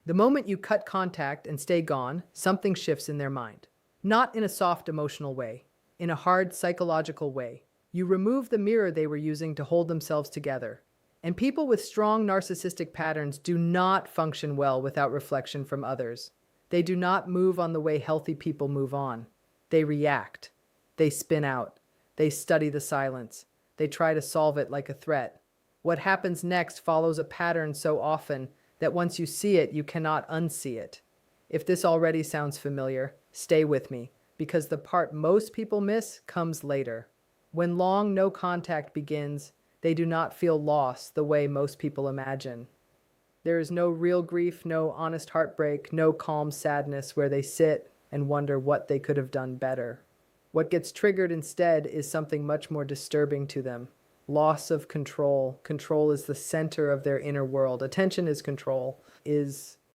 The moment you cut contact and stay gone, something shifts in their mind. Not in a soft emotional way, in a hard psychological way. You remove the mirror they were using to hold themselves together. And people with strong narcissistic patterns do not function well without reflection from others. They do not move on the way healthy people move on. They react. They spin out. They study the silence. They try to solve it like a threat. What happens next follows a pattern so often that once you see it, you cannot unsee it. If this already sounds familiar, stay with me, because the part most people miss comes later. When long no contact begins, they do not feel loss the way most people imagine. There is no real grief, no honest heartbreak, no calm sadness where they sit and wonder what they could have done better. What gets triggered instead is something much more disturbing to them. Loss of control. Control is the center of their inner world. Attention is control.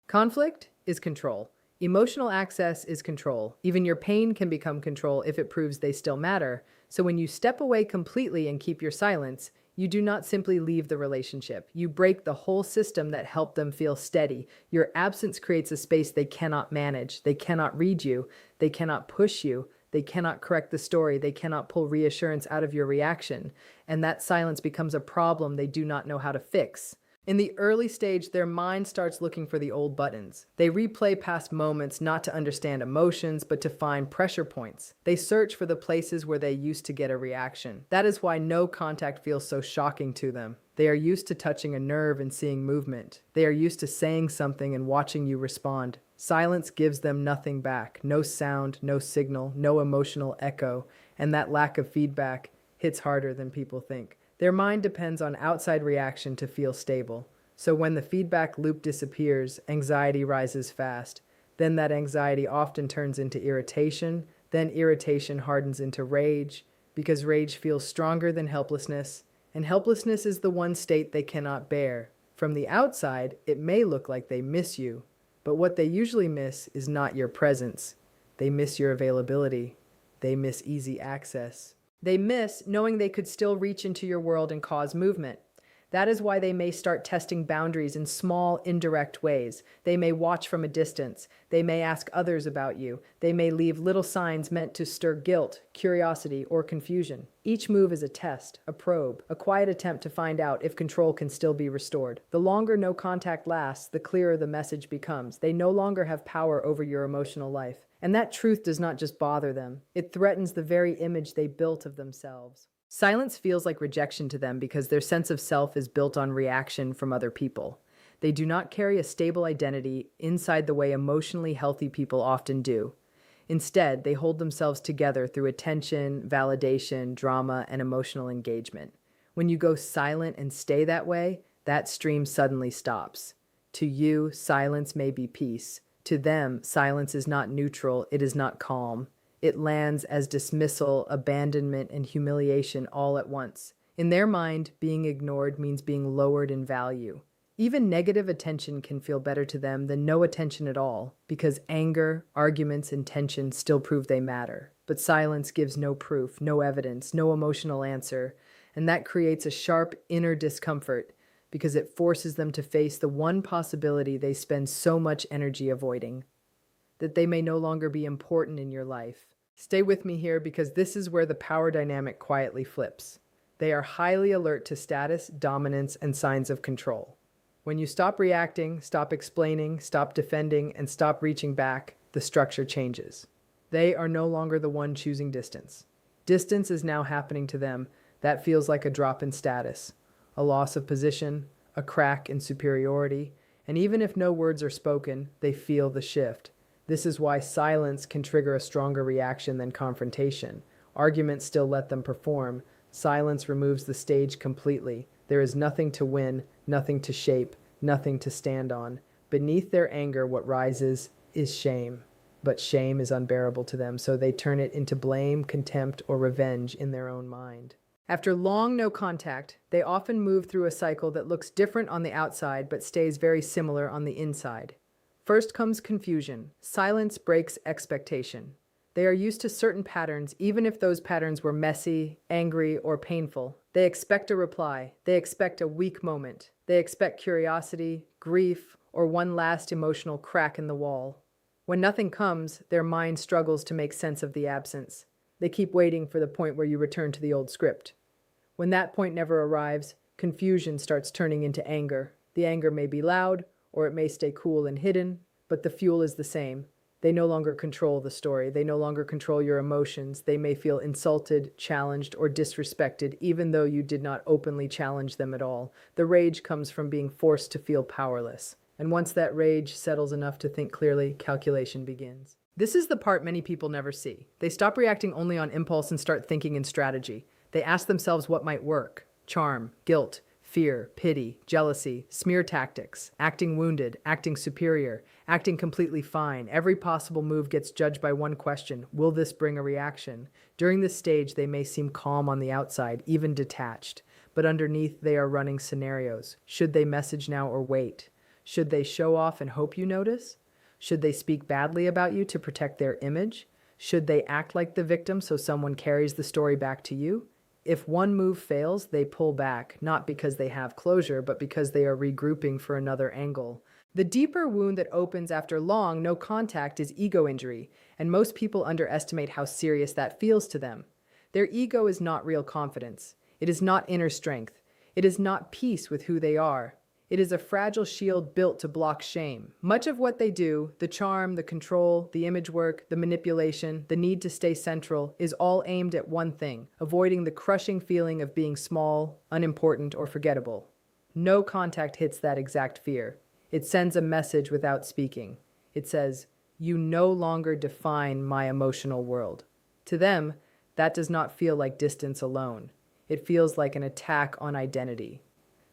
Conflict is control. Emotional access is control. Even your pain can become control if it proves they still matter. So when you step away completely and keep your silence, you do not simply leave the relationship. You break the whole system that helped them feel steady. Your absence creates a space they cannot manage. They cannot read you. They cannot push you. They cannot correct the story. They cannot pull reassurance out of your reaction. And that silence becomes a problem they do not know how to fix. In the early stage, their mind starts looking for the old buttons. They replay past moments not to understand emotions, but to find pressure points. They search for the places where they used to get a reaction. That is why no contact feels so shocking to them. They are used to touching a nerve and seeing movement. They are used to saying something and watching you respond. Silence gives them nothing back. No sound, no signal, no emotional echo. And that lack of feedback hits harder than people think. Their mind depends on outside reaction to feel stable. So when the feedback loop disappears, anxiety rises fast. Then that anxiety often turns into irritation. Then irritation hardens into rage, because rage feels stronger than helplessness. And helplessness is the one state they cannot bear. From the outside, it may look like they miss you. But what they usually miss is not your presence. They miss your availability. They miss easy access. They miss knowing they could still reach into your world and cause movement. That is why they may start testing boundaries in small, indirect ways. They may watch from a distance. They may ask others about you. They may leave little signs meant to stir guilt, curiosity, or confusion. Each move is a test, a probe, a quiet attempt to find out if control can still be restored. The longer no contact lasts, the clearer the message becomes. They no longer have power over your emotional life. And that truth does not just bother them. It threatens the very image they built of themselves. Silence feels like rejection to them because their sense of self is built on reaction from other people. They do not carry a stable identity inside the way emotionally healthy people often do. Instead, they hold themselves together through attention, validation, drama, and emotional engagement. When you go silent and stay that way, that stream suddenly stops. To you, silence may be peace. To them, silence is not neutral, it is not calm. It lands as dismissal, abandonment, and humiliation all at once. In their mind, being ignored means being lowered in value. Even negative attention can feel better to them than no attention at all, because anger, arguments, and tension still prove they matter. But silence gives no proof, no evidence, no emotional answer, and that creates a sharp inner discomfort because it forces them to face the one possibility they spend so much energy avoiding: that they may no longer be important in your life. Stay with me here because this is where the power dynamic quietly flips. They are highly alert to status, dominance, and signs of control. When you stop reacting, stop explaining, stop defending, and stop reaching back, the structure changes. They are no longer the one choosing distance. Distance is now happening to them. That feels like a drop in status, a loss of position, a crack in superiority, and even if no words are spoken, they feel the shift. This is why silence can trigger a stronger reaction than confrontation. Arguments still let them perform. Silence removes the stage completely. There is nothing to win, nothing to shape, nothing to stand on. Beneath their anger, what rises is shame. But shame is unbearable to them, so they turn it into blame, contempt, or revenge in their own mind. After long no contact, they often move through a cycle that looks different on the outside but stays very similar on the inside. First comes confusion. Silence breaks expectation. They are used to certain patterns, even if those patterns were messy, angry, or painful. They expect a reply. They expect a weak moment. They expect curiosity, grief, or one last emotional crack in the wall. When nothing comes, their mind struggles to make sense of the absence. They keep waiting for the point where you return to the old script. When that point never arrives, confusion starts turning into anger. The anger may be loud, or it may stay cool and hidden, but the fuel is the same. They no longer control the story. They no longer control your emotions. They may feel insulted, challenged, or disrespected, even though you did not openly challenge them at all. The rage comes from being forced to feel powerless. And once that rage settles enough to think clearly, calculation begins. This is the part many people never see. They stop reacting only on impulse and start thinking in strategy. They ask themselves what might work: charm, guilt, fear, pity, jealousy, smear tactics, acting wounded, acting superior, acting completely fine. Every possible move gets judged by one question: will this bring a reaction? During this stage, they may seem calm on the outside, even detached, but underneath they are running scenarios. Should they message now or wait? Should they show off and hope you notice? Should they speak badly about you to protect their image? Should they act like the victim so someone carries the story back to you? If one move fails, they pull back, not because they have closure, but because they are regrouping for another angle. The deeper wound that opens after long no contact is ego injury, and most people underestimate how serious that feels to them. Their ego is not real confidence. It is not inner strength. It is not peace with who they are. It is a fragile shield built to block shame. Much of what they do, the charm, the control, the image work, the manipulation, the need to stay central, is all aimed at one thing: avoiding the crushing feeling of being small, unimportant, or forgettable. No contact hits that exact fear. It sends a message without speaking. It says, "You no longer define my emotional world." To them, that does not feel like distance alone. It feels like an attack on identity.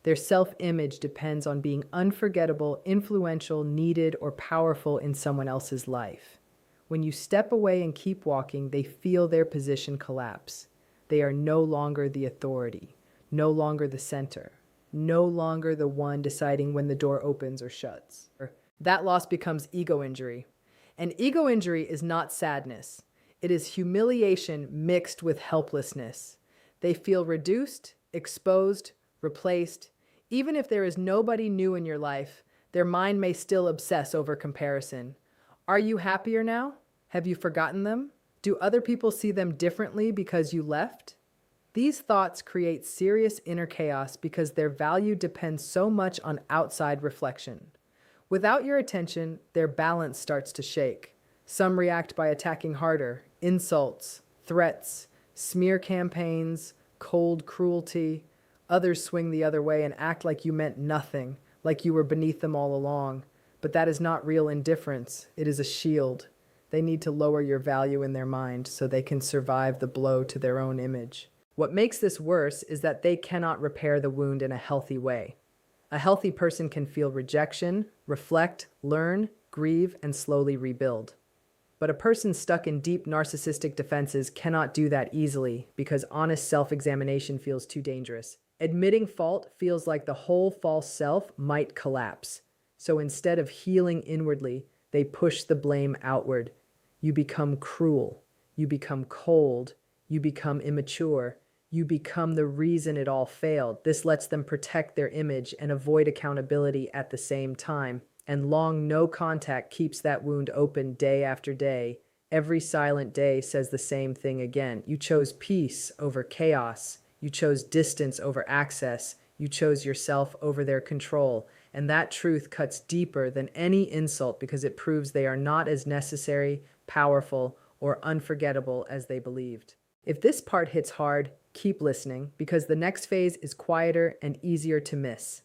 Their self-image depends on being unforgettable, influential, needed, or powerful in someone else's life. When you step away and keep walking, they feel their position collapse. They are no longer the authority, no longer the center, no longer the one deciding when the door opens or shuts. That loss becomes ego injury. And ego injury is not sadness. It is humiliation mixed with helplessness. They feel reduced, exposed, replaced. Even if there is nobody new in your life, their mind may still obsess over comparison. Are you happier now? Have you forgotten them? Do other people see them differently because you left? These thoughts create serious inner chaos because their value depends so much on outside reflection. Without your attention, their balance starts to shake. Some react by attacking harder: insults, threats, smear campaigns, cold cruelty. Others swing the other way and act like you meant nothing, like you were beneath them all along. But that is not real indifference. It is a shield. They need to lower your value in their mind so they can survive the blow to their own image. What makes this worse is that they cannot repair the wound in a healthy way. A healthy person can feel rejection, reflect, learn, grieve, and slowly rebuild. But a person stuck in deep narcissistic defenses cannot do that easily because honest self-examination feels too dangerous. Admitting fault feels like the whole false self might collapse. So instead of healing inwardly, they push the blame outward. You become cruel. You become cold. You become immature. You become the reason it all failed. This lets them protect their image and avoid accountability at the same time. And long no contact keeps that wound open day after day. Every silent day says the same thing again. You chose peace over chaos. You chose distance over access. You chose yourself over their control. And that truth cuts deeper than any insult because it proves they are not as necessary, powerful, or unforgettable as they believed. If this part hits hard, keep listening because the next phase is quieter and easier to miss.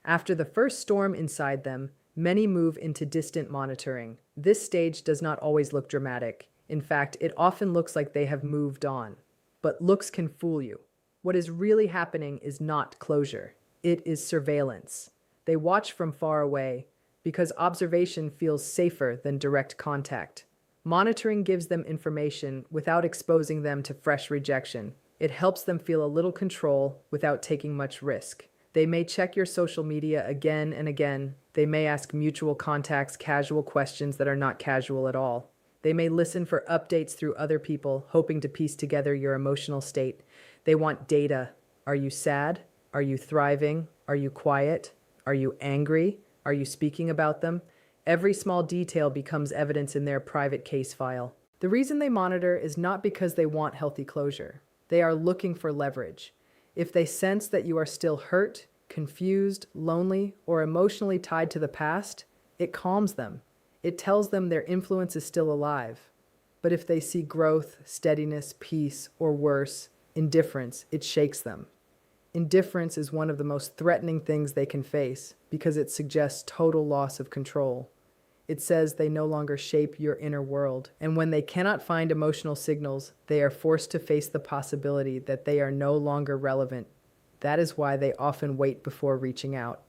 After the first storm inside them, many move into distant monitoring. This stage does not always look dramatic. In fact, it often looks like they have moved on. But looks can fool you. What is really happening is not closure. It is surveillance. They watch from far away because observation feels safer than direct contact. Monitoring gives them information without exposing them to fresh rejection. It helps them feel a little control without taking much risk. They may check your social media again and again. They may ask mutual contacts casual questions that are not casual at all. They may listen for updates through other people, hoping to piece together your emotional state. They want data. Are you sad? Are you thriving? Are you quiet? Are you angry? Are you speaking about them? Every small detail becomes evidence in their private case file. The reason they monitor is not because they want healthy closure. They are looking for leverage. If they sense that you are still hurt, confused, lonely, or emotionally tied to the past, it calms them. It tells them their influence is still alive. But if they see growth, steadiness, peace, or worse, indifference, it shakes them. Indifference is one of the most threatening things they can face because it suggests total loss of control. It says they no longer shape your inner world, and when they cannot find emotional signals, they are forced to face the possibility that they are no longer relevant. That is why they often wait before reaching out.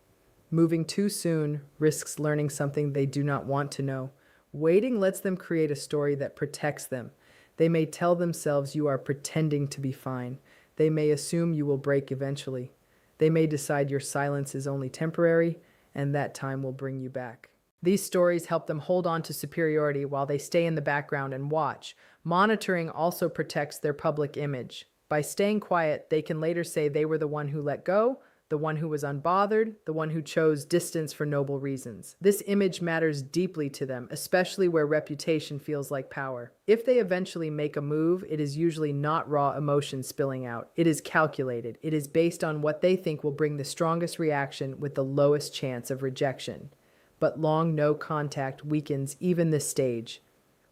Moving too soon risks learning something they do not want to know. Waiting lets them create a story that protects them. They may tell themselves you are pretending to be fine. They may assume you will break eventually. They may decide your silence is only temporary, and that time will bring you back. These stories help them hold on to superiority while they stay in the background and watch. Monitoring also protects their public image. By staying quiet, they can later say they were the one who let go, the one who was unbothered, the one who chose distance for noble reasons. This image matters deeply to them, especially where reputation feels like power. If they eventually make a move, it is usually not raw emotion spilling out. It is calculated. It is based on what they think will bring the strongest reaction with the lowest chance of rejection. But long no contact weakens even this stage.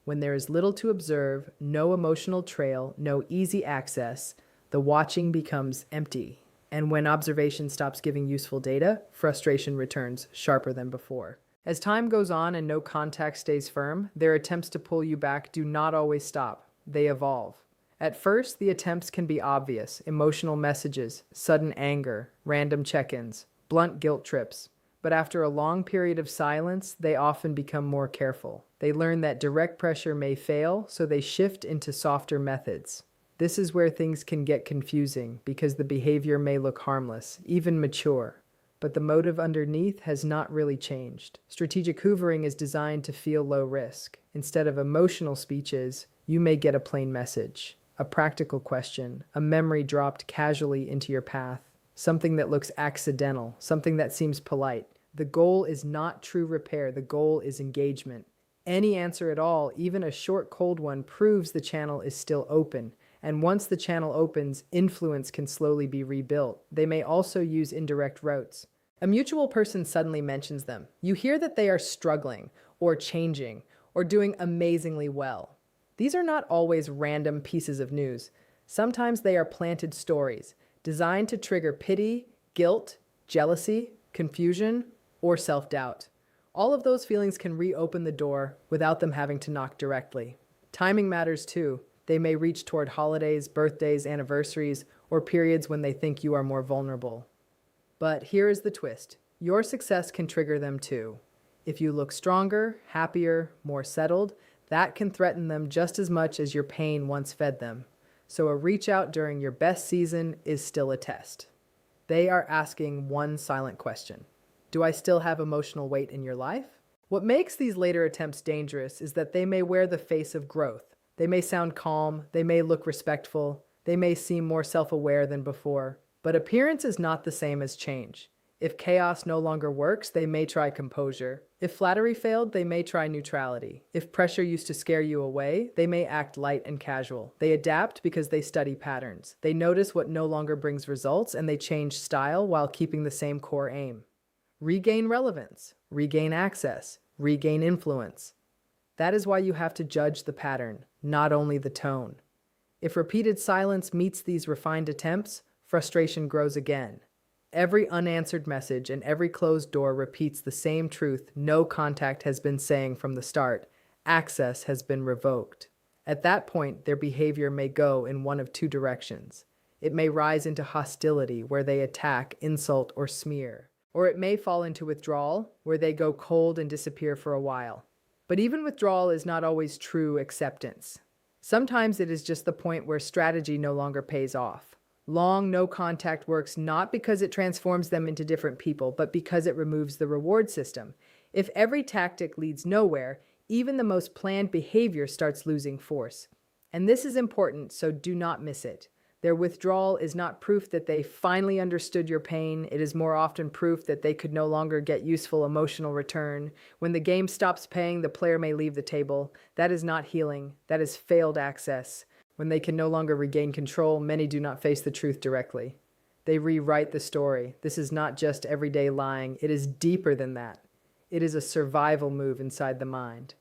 When there is little to observe, no emotional trail, no easy access, the watching becomes empty. And when observation stops giving useful data, frustration returns sharper than before. As time goes on and no contact stays firm, their attempts to pull you back do not always stop. They evolve. At first, the attempts can be obvious: emotional messages, sudden anger, random check-ins, blunt guilt trips. But after a long period of silence, they often become more careful. They learn that direct pressure may fail, so they shift into softer methods. This is where things can get confusing because the behavior may look harmless, even mature, but the motive underneath has not really changed. Strategic hoovering is designed to feel low risk. Instead of emotional speeches, you may get a plain message, a practical question, a memory dropped casually into your path, something that looks accidental, something that seems polite. The goal is not true repair, the goal is engagement. Any answer at all, even a short cold one, proves the channel is still open. And once the channel opens, influence can slowly be rebuilt. They may also use indirect routes. A mutual person suddenly mentions them. You hear that they are struggling, or changing, or doing amazingly well. These are not always random pieces of news. Sometimes they are planted stories, designed to trigger pity, guilt, jealousy, confusion, or self-doubt. All of those feelings can reopen the door without them having to knock directly. Timing matters too. They may reach toward holidays, birthdays, anniversaries, or periods when they think you are more vulnerable. But here is the twist. Your success can trigger them too. If you look stronger, happier, more settled, that can threaten them just as much as your pain once fed them. So a reach out during your best season is still a test. They are asking one silent question. Do I still have emotional weight in your life? What makes these later attempts dangerous is that they may wear the face of growth. They may sound calm, they may look respectful, they may seem more self-aware than before. But appearance is not the same as change. If chaos no longer works, they may try composure. If flattery failed, they may try neutrality. If pressure used to scare you away, they may act light and casual. They adapt because they study patterns. They notice what no longer brings results, and they change style while keeping the same core aim. Regain relevance, regain access, regain influence. That is why you have to judge the pattern, not only the tone. If repeated silence meets these refined attempts, frustration grows again. Every unanswered message and every closed door repeats the same truth no contact has been saying from the start. Access has been revoked. At that point, their behavior may go in one of two directions. It may rise into hostility, where they attack, insult, or smear. Or it may fall into withdrawal, where they go cold and disappear for a while. But even withdrawal is not always true acceptance. Sometimes it is just the point where strategy no longer pays off. Long no contact works not because it transforms them into different people, but because it removes the reward system. If every tactic leads nowhere, even the most planned behavior starts losing force. And this is important, so do not miss it. Their withdrawal is not proof that they finally understood your pain. It is more often proof that they could no longer get useful emotional return. When the game stops paying, the player may leave the table. That is not healing. That is failed access. When they can no longer regain control, many do not face the truth directly. They rewrite the story. This is not just everyday lying. It is deeper than that. It is a survival move inside the mind.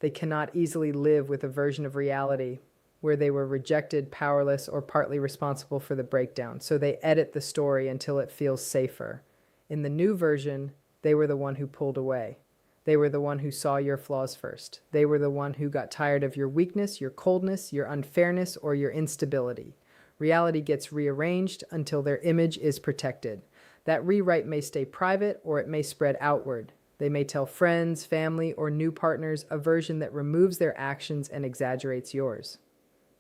They cannot easily live with a version of reality where they were rejected, powerless, or partly responsible for the breakdown. So they edit the story until it feels safer. In the new version, they were the one who pulled away. They were the one who saw your flaws first. They were the one who got tired of your weakness, your coldness, your unfairness, or your instability. Reality gets rearranged until their image is protected. That rewrite may stay private or it may spread outward. They may tell friends, family, or new partners a version that removes their actions and exaggerates yours.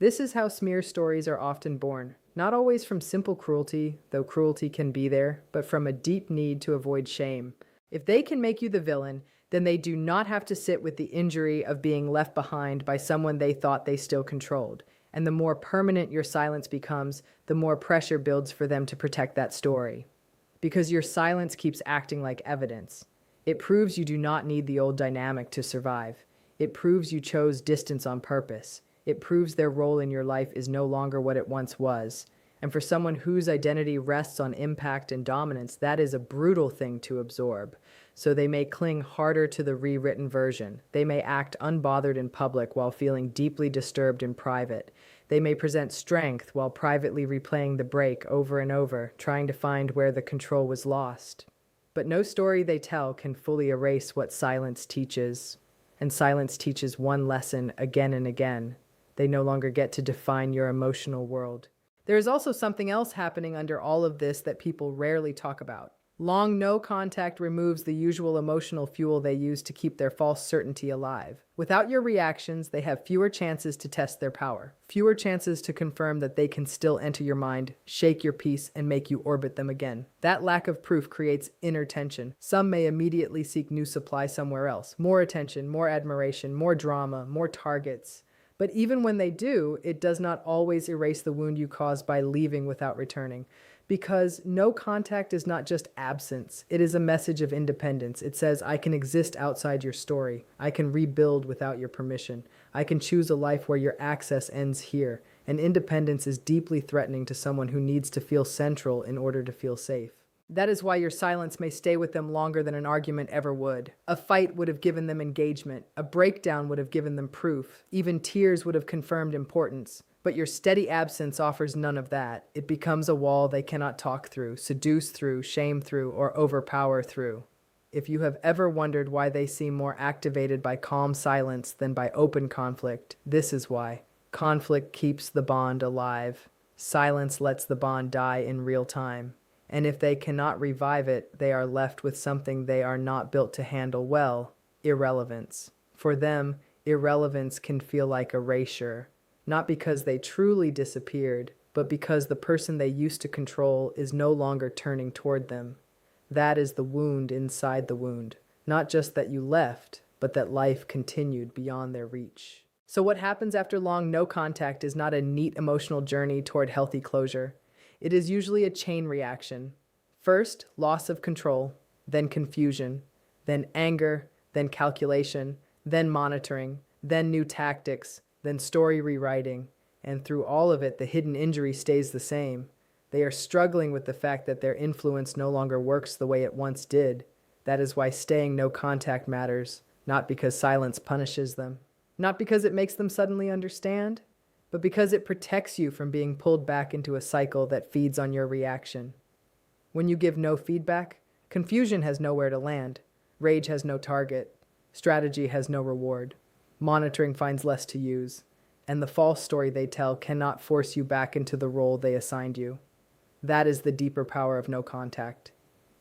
This is how smear stories are often born, not always from simple cruelty, though cruelty can be there, but from a deep need to avoid shame. If they can make you the villain, then they do not have to sit with the injury of being left behind by someone they thought they still controlled. And the more permanent your silence becomes, the more pressure builds for them to protect that story. Because your silence keeps acting like evidence. It proves you do not need the old dynamic to survive. It proves you chose distance on purpose. It proves their role in your life is no longer what it once was. And for someone whose identity rests on impact and dominance, that is a brutal thing to absorb. So they may cling harder to the rewritten version. They may act unbothered in public while feeling deeply disturbed in private. They may present strength while privately replaying the break over and over, trying to find where the control was lost. But no story they tell can fully erase what silence teaches. And silence teaches one lesson again and again. They no longer get to define your emotional world. There is also something else happening under all of this that people rarely talk about. Long no contact removes the usual emotional fuel they use to keep their false certainty alive. Without your reactions, they have fewer chances to test their power, fewer chances to confirm that they can still enter your mind, shake your peace, and make you orbit them again. That lack of proof creates inner tension. Some may immediately seek new supply somewhere else. More attention, more admiration, more drama, more targets. But even when they do, it does not always erase the wound you caused by leaving without returning. Because no contact is not just absence. It is a message of independence. It says, I can exist outside your story. I can rebuild without your permission. I can choose a life where your access ends here. And independence is deeply threatening to someone who needs to feel central in order to feel safe. That is why your silence may stay with them longer than an argument ever would. A fight would have given them engagement. A breakdown would have given them proof. Even tears would have confirmed importance. But your steady absence offers none of that. It becomes a wall they cannot talk through, seduce through, shame through, or overpower through. If you have ever wondered why they seem more activated by calm silence than by open conflict, this is why. Conflict keeps the bond alive. Silence lets the bond die in real time. And if they cannot revive it, they are left with something they are not built to handle well: irrelevance. For them, irrelevance can feel like erasure, not because they truly disappeared, but because the person they used to control is no longer turning toward them. That is the wound inside the wound. Not just that you left, but that life continued beyond their reach. So what happens after long no contact is not a neat emotional journey toward healthy closure. It is usually a chain reaction. First, loss of control, then confusion, then anger, then calculation, then monitoring, then new tactics, then story rewriting. And through all of it, the hidden injury stays the same. They are struggling with the fact that their influence no longer works the way it once did. That is why staying no contact matters, not because silence punishes them, not because it makes them suddenly understand, but because it protects you from being pulled back into a cycle that feeds on your reaction. When you give no feedback, confusion has nowhere to land, rage has no target, strategy has no reward, monitoring finds less to use, and the false story they tell cannot force you back into the role they assigned you. That is the deeper power of no contact.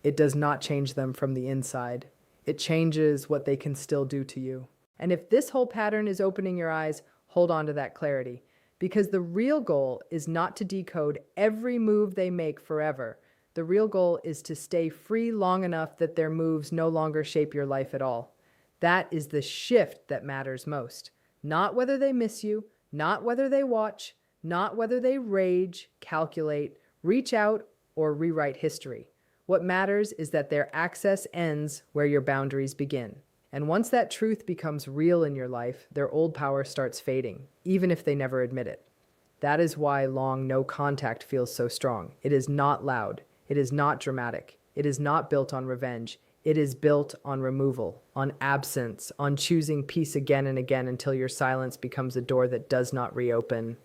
It does not change them from the inside. It changes what they can still do to you. And if this whole pattern is opening your eyes, hold on to that clarity. Because the real goal is not to decode every move they make forever. The real goal is to stay free long enough that their moves no longer shape your life at all. That is the shift that matters most. Not whether they miss you, not whether they watch, not whether they rage, calculate, reach out, or rewrite history. What matters is that their access ends where your boundaries begin. And once that truth becomes real in your life, their old power starts fading, even if they never admit it. That is why long no contact feels so strong. It is not loud. It is not dramatic. It is not built on revenge. It is built on removal, on absence, on choosing peace again and again until your silence becomes a door that does not reopen.